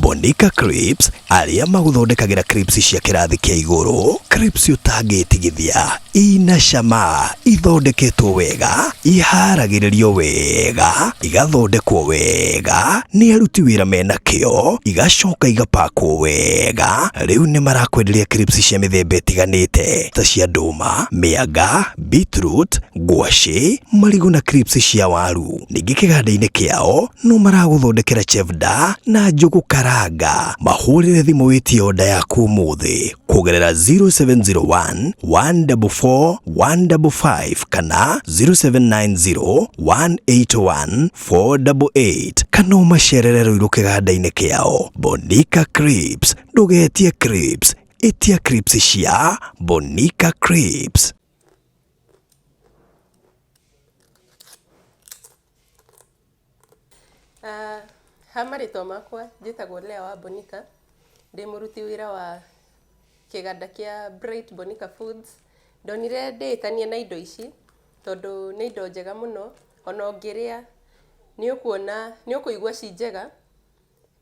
Bonica Crips aria maguthondekagira Crips cia kirathi kia iguru. Crips utangitigithia ina cama, ithondeketwo wega, iharagiririo wega, igathondekwo wega, ni aruti wira mena kio, igacoka igapakwo wega. Riu ni marakwenderia Crips cia mithemba itiganite ta cia nduma, mianga, beetroot, ngwaci, marigu na Crips cia waru. Ningi kiganda-ini kiao no maraguthondekera chevda na njugu karanga. Mahurire thimu witie oda yaku umuthi kugerera 0701 144 155 kana 0790 181 488 kana umacerere ruiru kiganda-ini kiao. Bonica Crips, ndugetie Crips, itia Crips cia Bonica Crips. Hamarĩtwa makwa njĩtagwo Lea wa Bonica, ndĩ mũruti wĩra wa kĩganda kĩa Bright Bonica Foods. Ndonire ndĩĩtanie na indo ici tondũ nĩ indo njega mũno, ona ũngĩrĩa nĩ ũkũigua ci njega,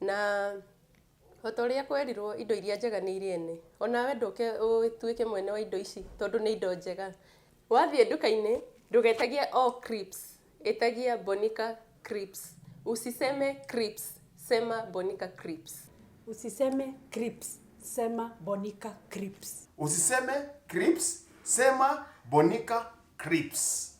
na ota ũrĩa kwerirwo indo iria njega nĩ iria ene. Onawe ndũke ũtuĩke mwene wa indo ici tondũ nĩ indo njega. Wathiĩ nduka-inĩ ndũgetagie o Crips, ĩtagia Bonica Crips. Usiseme Crips, sema Bonica Crips. Usiseme Crips, sema Bonica Crips. Usiseme Crips, sema Bonica Crips.